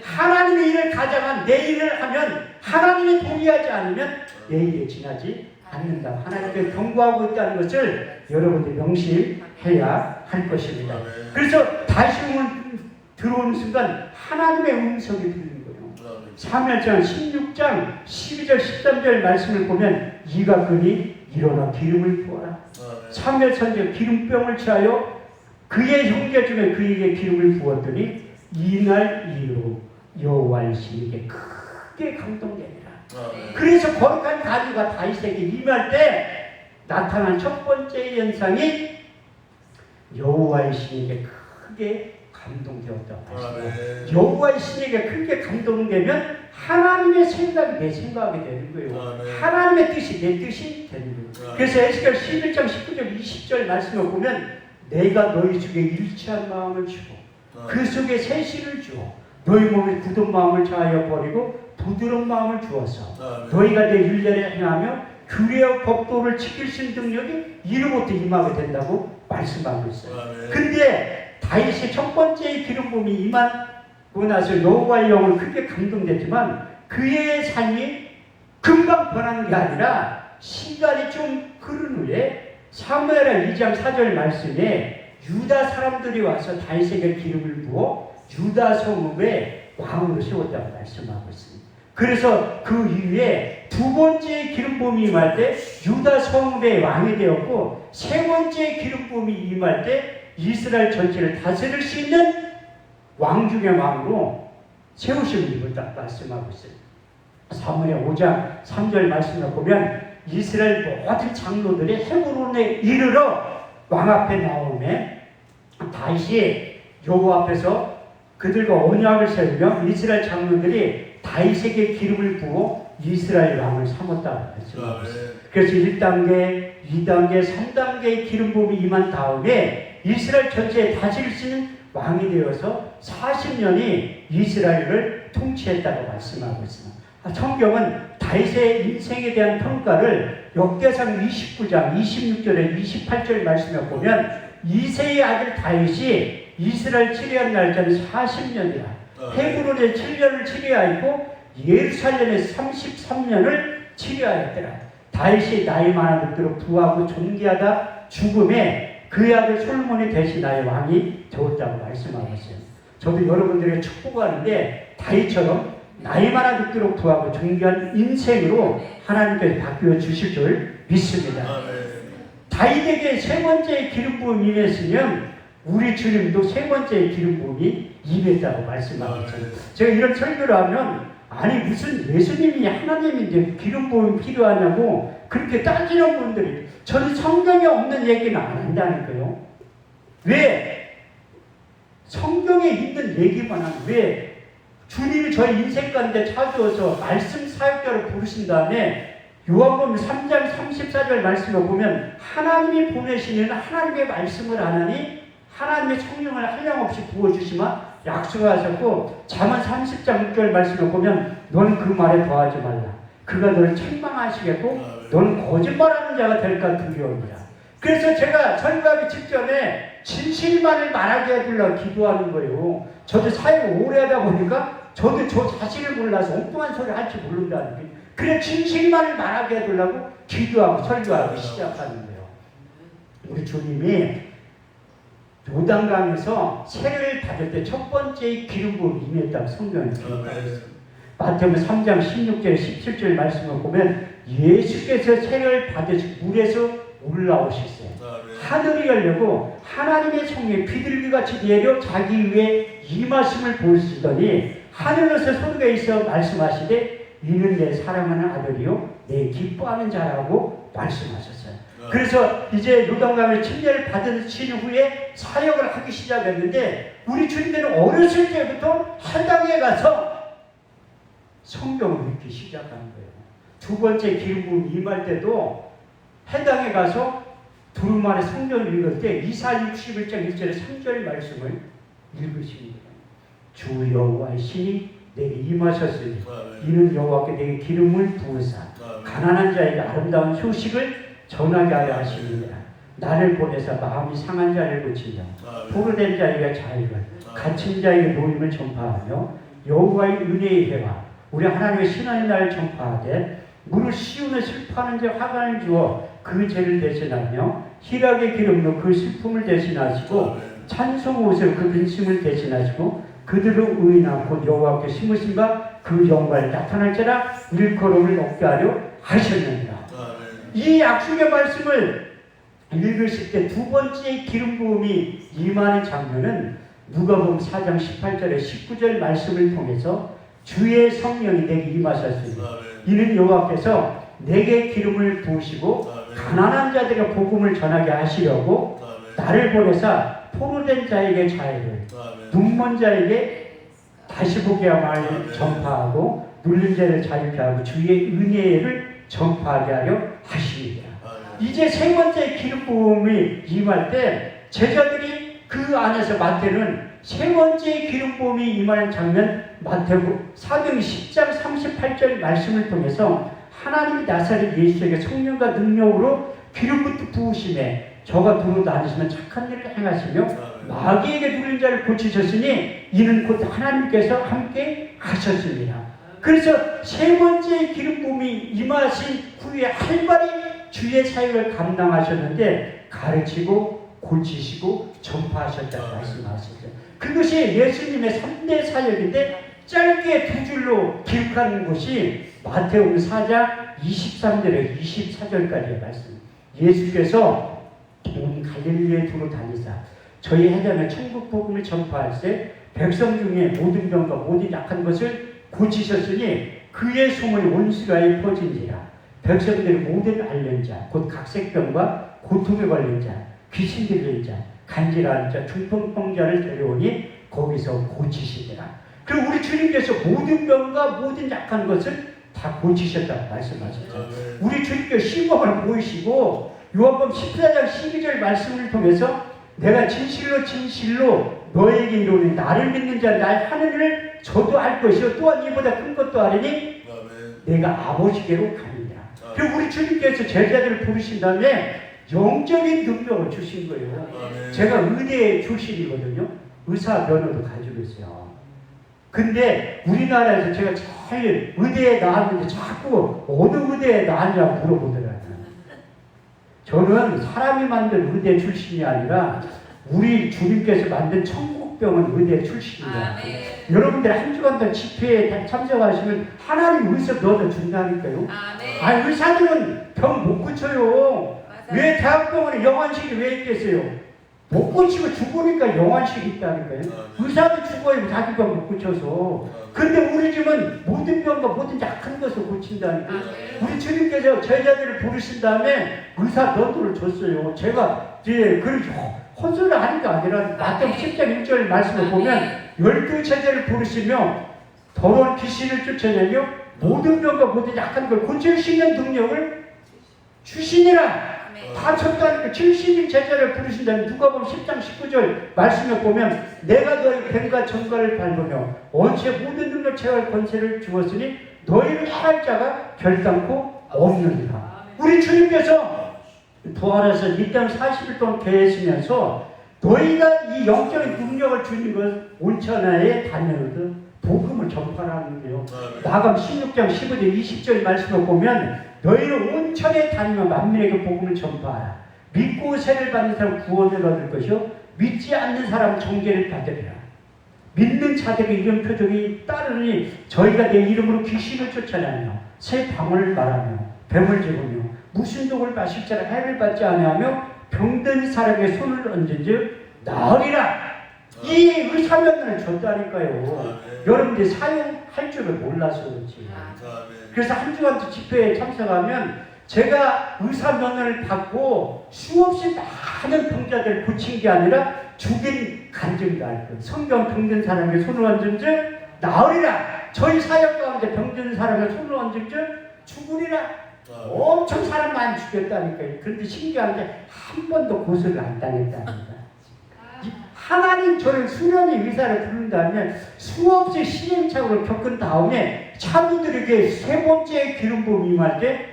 하나님의 일을 가져간 내 일을 하면 하나님이 동의하지 않으면 내 일에 지나지 않는다. 하나님께 경고하고 있다는 것을 여러분들이 명심해야 할 것입니다. 그래서 다윗이 들어오는 순간 하나님의 음성이 들리는 거예요. 사무엘상 16장 12절 13절 말씀을 보면 이가 그니 일어나 기름을 부어라. 사무엘 선지자 기름병을 취하여 그의 형제 중에 그에게 기름을 부었더니 이날 이후로 여호와의 신에게 크게 감동되니라. 그래서 거룩한 가지가 다윗에게 임할 때 나타난 첫 번째 현상이 여호와의 신에게 크게 감동되었다고 하십니다. 여호와의 신에게 크게 감동되면 하나님의 생각이 내 생각이 되는 거예요. 하나님의 뜻이 내 뜻이 되는 거예요. 그래서 에스겔 11장 19절 20절 말씀을 보면 내가 너희 중에 일치한 마음을 주고 그 속에 세실을 주어 너희 몸에 굳은 마음을 자하여 버리고 부드러운 마음을 주어서 너희가 내 율례를 행하며 규례와 법도를 지킬 수 있는 능력이 이로부터 임하게 된다고 말씀하고 있어요. 근데 다윗의 첫 번째 기름 부음이 임하고 나서 여호와의 영을 크게 감동됐지만 그의 삶이 금방 변하는 게 아니라 시간이 좀 흐른 후에 사무엘하 2장 4절 말씀에 유다 사람들이 와서 다윗에게 기름을 부어 유다 성읍에 왕으로 세웠다고 말씀하고 있습니다. 그래서 그 이후에 두 번째 기름 부음이 임할 때 유다 성읍의 왕이 되었고 세 번째 기름 부음이 임할 때 이스라엘 전체를 다스릴 수 있는 왕 중의 왕으로 세우심을 입었다 말씀하고 있어요. 사무엘 5장 3절 말씀을 보면 이스라엘 모든 장로들이 헤브론에 이르러 왕 앞에 나오매 다윗이 여호와 앞에서 그들과 언약을 세우며 이스라엘 장로들이 다윗에게 기름을 부어 이스라엘 왕을 삼았다고 말씀하고 있어요. 그래서 1단계, 2단계, 3단계의 기름 부음이 임한 다음에 이스라엘 전체에 다스릴 수 있는 왕이 되어서 40년이 이스라엘을 통치했다고 말씀하고 있습니다. 성경은 다윗의 인생에 대한 평가를 역대상 29장 26절에 28절 말씀을 보면 이새의 아들 다윗이 이스라엘 치리한 날짜는 40년이라 헤브론에 7년을 치리하였고 예루살렘에 33년을 치리하였더라. 다윗이 나이 많아 늙도록 부하고 존귀하다 죽음에 그의 아들 솔몬이 대신하여 왕이 되었다고 말씀하고 있어요. 저도 여러분들에게 축복하는데 다윗처럼 나이 많아 늙도록 부하고 존귀한 인생으로 하나님께서 바뀌어 주실 줄 믿습니다. 다윗에게 세 번째 기름 부음이 임했으면 우리 주님도 세 번째 기름 부음이 임했다고 말씀하고 있어요. 제가 이런 설교를 하면 아니 무슨 예수님이 하나님인데 기름 부음이 필요하냐고 그렇게 따지는 분들이 저는 성경에 없는 얘기는 안 한다니까요. 왜? 성경에 있는 얘기만 하면 왜 주님이 저희 인생 가운데 찾아와서 말씀 사역자로 부르신 다음에 요한복음 3장 34절 말씀을 보면 하나님이 보내시는 하나님의 말씀을 안 하니 하나님의 성령을 한량없이 부어주시마 약속하셨고 잠언 30장 6절 말씀을 보면 너는 그 말에 더하지 말라. 그가 너를 책망하시겠고 너는 거짓말하는 자가 될까 두려움이라. 그래서 제가 설교하기 직전에 진실만을 말하게 해주려고 기도하는 거예요. 저도 사역을 오래 하다 보니까 저도 저 자신을 몰라서 엉뚱한 소리 할지 모른다는 게, 그래 진실만을 말하게 해주려고 기도하고 설교하기 시작하는 거예요. 우리 주님이 요단강에서 세례를 받을 때 첫 번째 기름 부음이 임했다고 성경에 기록하고 있습니다. 마태복음 3장 16절 17절 말씀을 보면 예수께서 세례를 받으시고 물에서 올라오셨어요. 하늘이 열리고 하나님의 성령이 비둘기같이 내려 자기 위에 임하심을 보시더니 하늘에서 소리가 있어 말씀하시되 이는 내 사랑하는 아들이요 내 기뻐하는 자라고 말씀하셨어요. 그래서 이제 요단강을 침례를 받으신 후에 사역을 하기 시작했는데 우리 주님들은 어렸을 때부터 해당에 가서 성경을 읽기 시작하는 거예요. 두 번째 기름 부음 임할 때도 해당에 가서 두루 만에 성경을 읽을 때 이사야 61장 1절에 3절 말씀을 읽으십니다. 주 여호와의 신이 내게 임하셨으니 이는 여호와께 내게 기름을 부으사 가난한 자에게 아름다운 소식을 전하게 하려 하십니다. 나를 보내사 마음이 상한 자를 고치며 포로된 자에게 자유를 갇힌 자에게 노임을 전파하며 여호와의 은혜의 해와 우리 하나님의 신앙의 날을 전파하되 무릇 시온에 슬퍼하는 자 화관을 주어 그 죄를 대신하며 희락의 기름으로 그 슬픔을 대신하시고 찬송 옷을 그 빈심을 대신하시고 그들을 의인하고 곧 여호와께 심으신 바 그 영광을 나타날지라 일컬음을 얻게 하려 하셨느니라. 이 약속의 말씀을 읽으실 때 두 번째 기름 부음이 임하는 장면은 누가복음 4장 18절에 19절 말씀을 통해서 주의 성령이 내게 임하셨으니 이는 여호와께서 내게 기름을 부으시고 가난한 자들에게 복음을 전하게 하시려고 나를 보내사 포로된 자에게 자유를 눈먼 자에게 다시 보게 함을 전파하고 눌린 자를 자유케 하고 주의 은혜를 전파하게 하려 하십니다. 이제 세 번째 기름 부음이 임할 때 제자들이 그 안에서 마태는 세 번째 기름 부음이 임하는 장면 마태복음 10장 38절 말씀을 통해서 하나님이 나사렛 예수에게 성령과 능력으로 기름부터 부으심에 저가 두루 다니시면 착한 일을 행하시며 마귀에게 눌린 자를 고치셨으니 이는 곧 하나님께서 함께 하셨습니다. 그래서 세 번째 기름 부음이 임하신 후에 활발히 주의 사역을 감당하셨는데 가르치고 고치시고 전파하셨다고 말씀하셨죠. 그것이 예수님의 3대 사역인데 짧게 두 줄로 기록하는 것이 마태복음 4장 23절에 24절까지의 말씀. 예수께서 온 갈릴리에 두루 다니사 저희 해당에 천국 복음을 전파할세 백성 중에 모든 병과 모든 약한 것을 고치셨으니 그의 소문이 온 수라에 퍼진지라. 백성들의 모든 앓는 자 곧 각색병과 고통에 걸린 자 귀신 들린 자 간질하는 자 중풍병자를 데려오니 거기서 고치시더라. 그리고 우리 주님께서 모든 병과 모든 약한 것을 다 고치셨다고 말씀하셨죠. 우리 주님께서 시범을 보이시고 요한복음 14장 12절 말씀을 통해서 내가 진실로 진실로 너에게 이르노니 나를 믿는 자 날 하는 일을 저도 알 것이요 또한 이보다 큰 것도 하리니 내가 아버지께로 가느니라. 그리고 우리 주님께서 제자들을 부르신 다음에 영적인 능력을 주신 거예요. 제가 의대 출신이거든요. 의사 면허도 가지고 있어요. 근데 우리나라에서 제가 제일 의대에 나왔는데 자꾸 어느 의대에 나왔냐고 물어보더라고요. 저는 사람이 만든 의대 출신이 아니라 우리 주님께서 만든 천국병원 의대 출신입니다. 여러분들 한 주간 더 집회에 참석하시면 하나님 의사 넣어준다니까요. 아, 의사들은 병 못 고쳐요. 왜 대학병원에 영안실이 왜 있겠어요? 못 고치고 죽으니까 영안실이 있다니까요. 의사도 죽어요. 자기 병 못 고쳐서. 근데 우리 집은 모든 병과 모든 약한 것을 고친다니까요. 우리 주님께서 제자들을 부르신 다음에 의사 너도를 줬어요. 제가 이제 헛소리 하니까 아니라 마태복음 10장 1절 말씀을 보면 12제자를 부르시며 더러운 귀신을 쫓아내며 모든 병과 모든 약한 걸 고칠 수 있는 능력을 주시니라. 다 쳤다니까 70인 제자를 부르신다면 누가복음 10장 19절 말씀을 보면 내가 너희 뱀과 전갈을 밟으며 언제 모든 능력 제할 권세를 주었으니 너희를 해할 자가 결단코 없느니라. 우리 주님께서 부활해서 이 땅 40일 동안 계시면서 너희가 이 영적인 능력을 주는 것 온천하에 다녀도 복음을 전파하는 거예요. 마감 16장 15절 20절 말씀을 보면 너희는 온천에 다니며 만민에게 복음을 전파하라. 믿고 세를 받는 사람 구원을 얻을 것이요 믿지 않는 사람은 정죄를 받으리라. 믿는 자들에게 이런 표적이 따르니 저희가 내 이름으로 귀신을 쫓아내며 새 방언을 말하며 뱀을 잡으며 무슨 독을 마실 자라 해를 받지 아니하며 병든 사람의 손을 얹은즉 나으리라. 이 의사면을 줬다니까요. 여러분들이 사용할 줄을 몰라서 그렇지. 그래서 한 주간 집회에 참석하면 제가 의사면허를 받고 수없이 많은 병자들을 고친 게 아니라 죽인 간증도 할 거예요. 성경 병든 사람의 손을 얹은즉 나으리라. 저희 사역 가운데 병든 사람의 손을 얹은즉 죽으리라. 엄청 사람 많이 죽였다니까요. 그런데 신기한 게 한 번도 고소를 안 당했답니다. 하나님 저를 수련의 의사를 부른다면 수없이 시행착오를 겪은 다음에 사도들에게 세 번째 기름 부음이 임할 때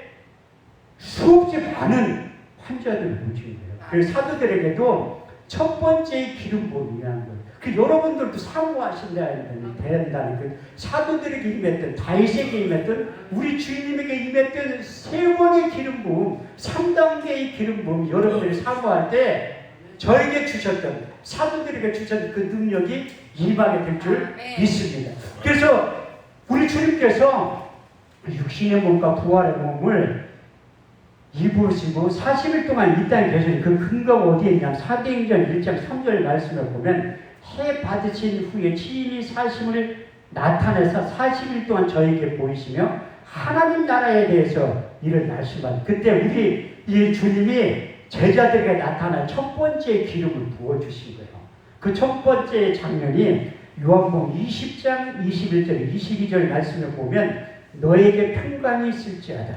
수없이 많은 환자들을 고친 거예요. 그래서 사도들에게도 첫 번째 기름 부음이 임한 거예요. 그 여러분들도 사모하신다는 된다는 그 사도들에게 임했던 다윗에게 임했던 우리 주님에게 임했던 세 번의 기름 부음 3단계의 기름 부음 여러분들이 사모할 때 저에게 주셨던 사도들에게 주셨던 그 능력이 임하게 될 줄 믿습니다. 그래서 우리 주님께서 육신의 몸과 부활의 몸을 입으시고 40일 동안 이 땅에 계신 그 근거가 어디에 있냐 사도행전 1장 3절 말씀을 보면 해 받으신 후에 친히 사심을 나타내서 40일 동안 저에게 보이시며 하나님 나라에 대해서 이를 말씀한 그때 우리 이 주님이 제자들에게 나타난 첫 번째 기름을 부어주신 거예요. 그 첫 번째 장면이 요한복음 20장 21절 22절 말씀을 보면 너에게 평강이 있을지어다.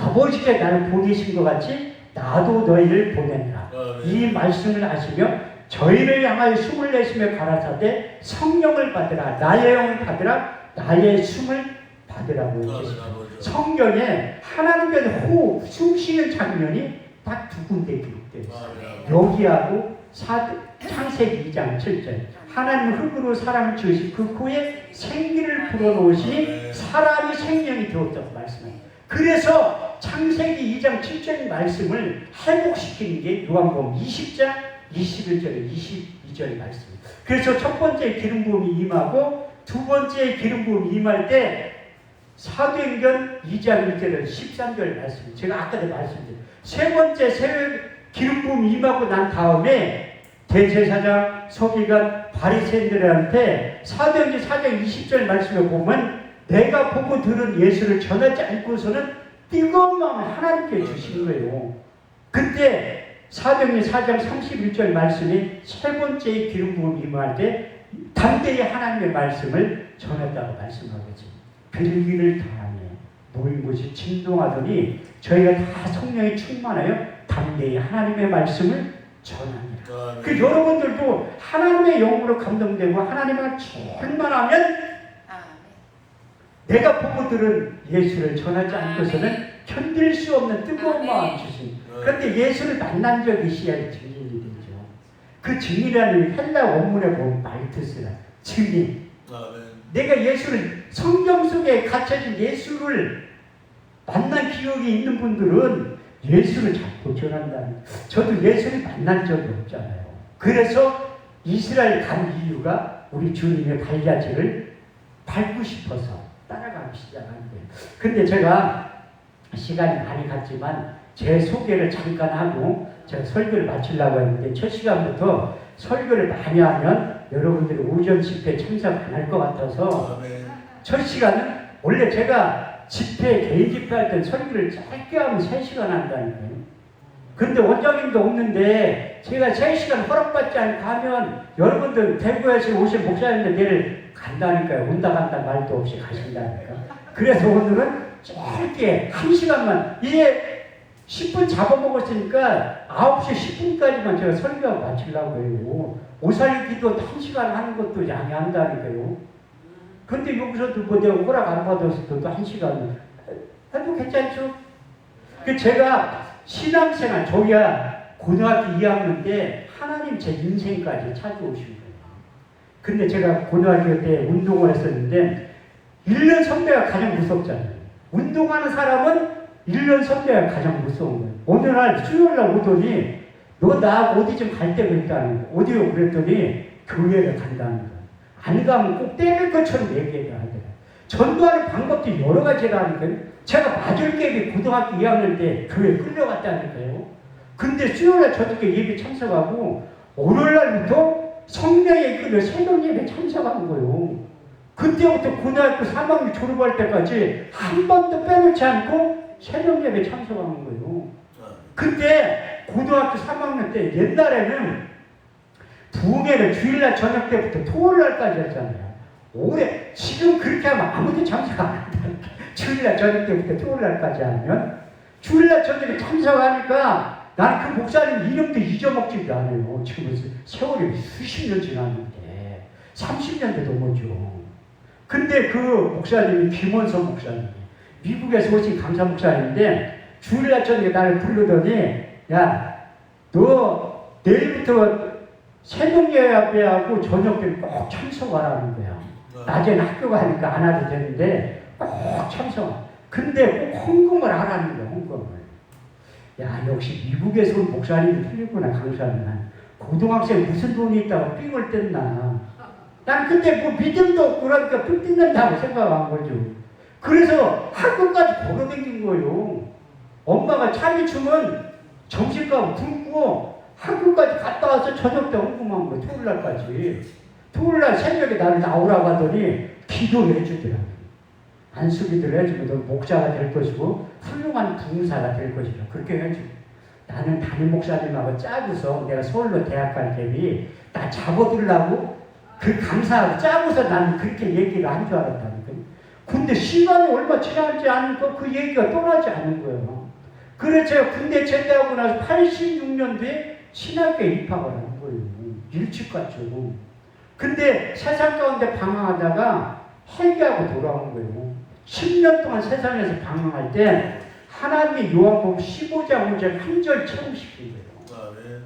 아버지께 나를 보내신 것 같이 나도 너희를 보내라. 이 말씀을 하시며 저희를 향하여 숨을 내쉬며 가라사대 성령을 받으라. 나의 영을 받으라. 나의 숨을 받으라고 했습니다. 성경에 하나님께서 호흡, 숨 쉬는 장면이 딱 두 군데 기록되어 있어요. 여기하고 창세기 2장 7절 하나님 흙으로 사람을 지으시 그 코에 생기를 불어넣으시니 사람이 생명이 되었다고 말씀합니다. 그래서 창세기 2장 7절 말씀을 회복시키는 게 요한복음 20장 21절에 22절 말씀입니다. 그래서 첫 번째 기름 부음이 임하고 두 번째 기름 부음이 임할 때 사도행전 2장 1절에 13절 말씀 제가 아까도 말씀드렸어요. 세 번째 기름 부음이 임하고 난 다음에 대제사장, 서기관, 바리새인들한테 사도행전 4장 20절 말씀을 보면 내가 보고 들은 예수를 전하지 않고서는 뜨거운 마음을 하나님께 주신 거예요. 그때 사도행전 4장 31절 말씀이 세 번째 기름 부음이 임할 때 담대히 하나님의 말씀을 전했다고 말씀하겠죠. 별기를 다하며 모인 곳이 진동하더니 저희가 다 성령이 충만하여 담대히 하나님의 말씀을 전합니다. 그 여러분들도 하나님의 영으로 감동되고 하나님을 충만하면 내가 보고 들은 예수를 전하지 않고서는 견딜 수 없는 뜨거운 마음 주신. 그런데 예수를 만난 적이 있어야 증인이 되죠. 그 증인이라는 헬라 원문에 보면 말투스라 증인. 내가 예수를 성경 속에 갇혀진 예수를 만난 기억이 있는 분들은 예수를 자꾸 전한다는. 저도 예수를 만난 적이 없잖아요. 그래서 이스라엘 간 이유가 우리 주님의 발자취를 밟고 싶어서 따라가기 시작한 거예요. 근데 제가 시간이 많이 갔지만 제 소개를 잠깐 하고 제가 설교를 마치려고 했는데 첫 시간부터 설교를 많이 하면 여러분들이 오전 집회 참석 안 할 것 같아서 첫 시간은 원래 제가 개인 집회 할 때 설교를 짧게 하면 3시간 한다니까요. 근데 원장님도 없는데 제가 3시간 허락받지 않고 하면 여러분들 대구에서 오신 목사님들 내일 간다니까요. 온다 간다 말도 없이 가신다니까. 그래서 오늘은 짧게 1시간만 이제 10분 잡아먹었으니까 9시 10분까지만 제가 설교하고 마치려고 해요. 오살리 기도 1시간 하는 것도 양해한다니까요. 근데 여기서도 뭐 내가 허락 안 받았어도 1시간 해도 괜찮죠? 그 제가 신앙생활, 저기야 고등학교 2학년 때 하나님 제 인생까지 찾아오신 거예요. 근데 제가 고등학교 때 운동을 했었는데 1년 선배가 가장 무섭잖아요. 운동하는 사람은 1년 선배가 가장 무서운 거예요. 어느 날 수요일날 오더니 너 나하고 어디 좀 갈 데가 있다는 거예요. 어디요? 그랬더니 교회를 간다는 거예요. 안 가면 꼭 때릴 것처럼 얘기를 하더라고요. 전도하는 방법도 여러 가지라는 거예요. 제가 맞을 게 고등학교 2학년 때 교회 끌려갔다는 거예요. 근데 수요일날 저녁에 예배 참석하고 월요일날부터 성령의 이끌려 새벽 예배 참석한 거예요. 그때부터 고등학교 3학년 졸업할 때까지 한 번도 빼놓지 않고 새벽 예배 참석하는 거예요. 그때 고등학교 3학년 때 옛날에는 부흥회를 주일날 저녁 때부터 토요일날까지 했잖아요. 올해 지금 그렇게 하면 아무도 참석 안 한다. 주일날 저녁 때부터 토요일날까지 하면 주일날 저녁에 참석하니까 나는 그 목사님 이름도 잊어먹지도 않아요. 지금 세월이 수십 년 지났는데 30년도 넘었죠. 근데 그 목사님이 김원선 목사님, 미국에서 오신 강사 목사님인데 주일날 저녁에 나를 부르더니 야, 너 내일부터 새벽 예배하고 저녁 때 꼭 참석하라는 거야. 낮에는 학교 가니까 안 와도 되는데 꼭 참석. 근데 꼭 헌금을 하라는 거야, 헌금을. 야, 역시 미국에서 온 목사님이 틀리구나, 강사는. 고등학생 무슨 돈이 있다고 삥을 뗐나. 난 그때 뭐 믿음도 없고 그러니까 삥 뜯는다고 생각한 거죠. 그래서 학교까지 걸어다닌 거예요. 엄마가 차비추면 점심값 굶고 학교까지 갔다 와서 저녁 때 헌금한 거예요. 토요일날까지. 토요일날 새벽에 나를 나오라고 하더니 기도를 해주더라고요. 안수기도를 해주고 너 목자가 될 것이고 훌륭한 부흥사가 될 것이다. 그렇게 해주고 나는 담임 목사님하고 짜고서 내가 서울로 대학 갈 때니 나 잡아두려고 그 강사하고 짜고서 나는 그렇게 얘기를 한 줄 알았다니까. 근데 시간이 얼마 지나지 않으니까 그 얘기가 떠나지 않은 거예요. 그래서 제가 군대 제대하고 나서 86년도에 신학교에 입학을 한 거예요. 일찍 갔죠. 근데 세상 가운데 방황하다가 회개하고 돌아온 거예요. 10년 동안 세상에서 방황할 때 하나님이 요한복음 15장 5절 한 절 체험시킨 거예요.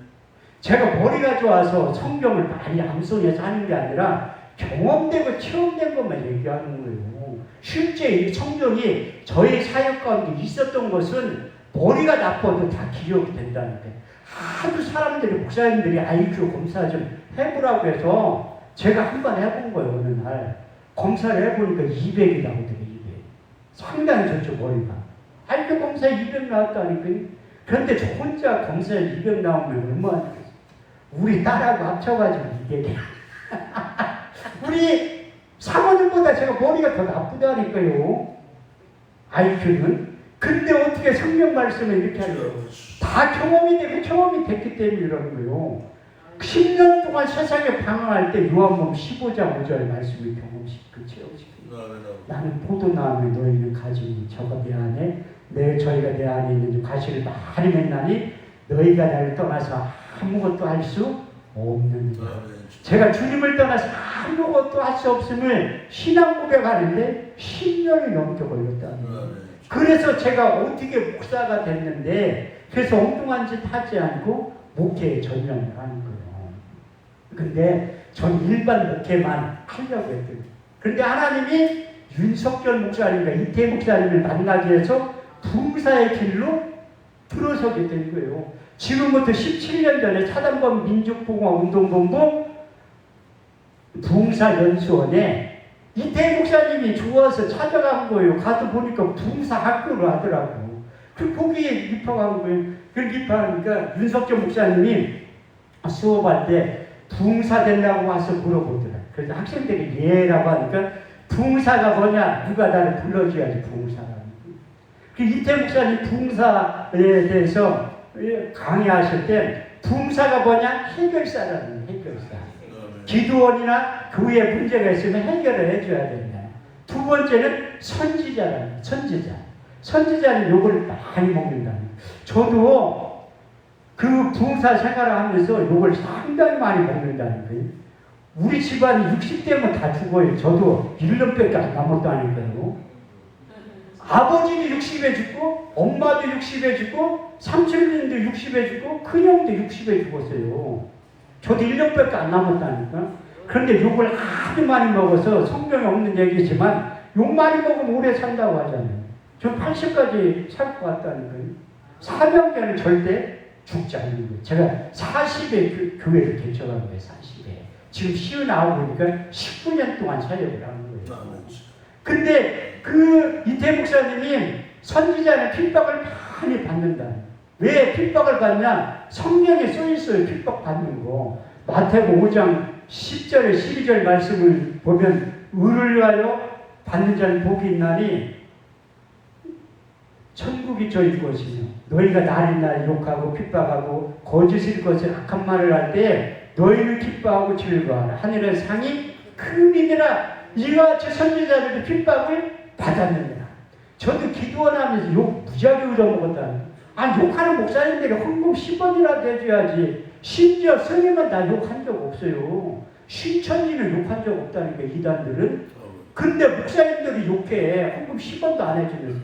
제가 머리가 좋아서 성경을 많이 암송해서 하는 게 아니라 경험되고 체험된 것만 얘기하는 거예요. 실제 이 성경이 저의 사역 가운데 있었던 것은 머리가 나빠도 다 기억이 된다는 거예요. 하도 사람들이 목사님들이 IQ 검사 좀 해보라고 해서 제가 한번 해본 거예요. 어느 날 검사를 해보니까 200이 나오더래요. 200. 상당히 좋죠, 머리가. IQ 검사에 200 나왔다니까요. 그런데 저 혼자 검사에 200 나오면 얼마나 좋겠어요. 우리 딸하고 합쳐가지고 200이야. 우리 사모님보다 제가 머리가 더 나쁘다니까요. IQ는. 근데 어떻게 성경 말씀을 이렇게 하는 거예요. 다 경험이 되고 경험이 됐기 때문에 이러는 거예요. 10년 동안 세상에 방황할 때 요한복음 15장 5절 말씀을 경험시키고 체험시키고 나는 포도나무에 너희는 가지니 저가 내 안에 저희가 내 안에 있는 가시를 많이 맺나니 너희가 나를 떠나서 아무것도 할 수 없는 거예요. 제가 주님을 떠나서 아무것도 할 수 없음을 신앙 고백하는데 10년이 넘게 걸렸다는 거예요. 그래서 제가 어떻게 목사가 됐는데 그래서 엉뚱한 짓 하지 않고 목회에 전념을 하는 거예요. 근데 전 일반 목회만 하려고 했거든요. 그런데 하나님이 윤석열 목사님과 이태 목사님을 만나기 위해서 부흥사의 길로 들어서게 된 거예요. 지금부터 17년 전에 사단법 민족봉화운동본부 부흥사연수원에 이태 목사님이 좋아서 찾아간 거예요. 가서 보니까 부흥사 학교를 하더라고요. 그 거기에 입학한 거예요. 그렇게 입학하니까 윤석열 목사님이 수업할 때 부흥사 되려고 와서 물어보더라. 그래서 학생들이 예라고 하니까 부흥사가 뭐냐? 누가 나를 불러줘야지 부흥사라는 거예요. 그 이태 목사님 부흥사에 대해서 강의하실 때 부흥사가 뭐냐? 해결사라는 거예요. 해결사. 기도원이나 교회에 문제가 있으면 해결을 해줘야 된다. 두 번째는 선지자라는 거예요. 선지자. 선지자는 욕을 많이 먹는다는 거예요. 저도 그 부흥사 생활을 하면서 욕을 상당히 많이 먹는다는 거예요. 우리 집안이 60대면 다 죽어요. 저도 1년밖에 안 남았다니까요. 아버지도 60에 죽고 엄마도 60에 죽고 삼촌님도 60에 죽고 큰형도 60에 죽었어요. 저도 1년밖에 안 남았다니까. 그런데 욕을 아주 많이 먹어서 성경에 없는 얘기지만 욕 많이 먹으면 오래 산다고 하잖아요. 전 80까지 살 것 같다는 거예요. 사명자는 절대 죽지 않는 거예요. 제가 40에 교회를 개척한 거예요. 40에. 지금 59이니까 19년 동안 사역을 하는 거예요. 근데 이태 목사님이 선지자는 핍박을 많이 받는다. 왜 핍박을 받냐? 성경에 써 있어요. 핍박 받는 거. 마태복음 5장 10절에 12절 말씀을 보면 의를 위하여 받는 자는 복이 있나니 천국이 저희 것이며 너희가 날이 날 욕하고 핍박하고 거짓일 것을 악한 말을 할 때 너희는 기뻐하고 즐거워하라. 하늘의 상이 크니라. 이와 같이 선지자들도 핍박을 받았느니라. 저도 기도원 하면서 욕 무지하게 얻어먹었다. 욕하는 목사님들이 헌금 10원이라도 해줘야지. 심지어 스님은 나 욕한 적 없어요. 신천지는 욕한 적 없다니까 이단들은. 근데 목사님들이 욕해. 헌금 10원도 안 해주면서.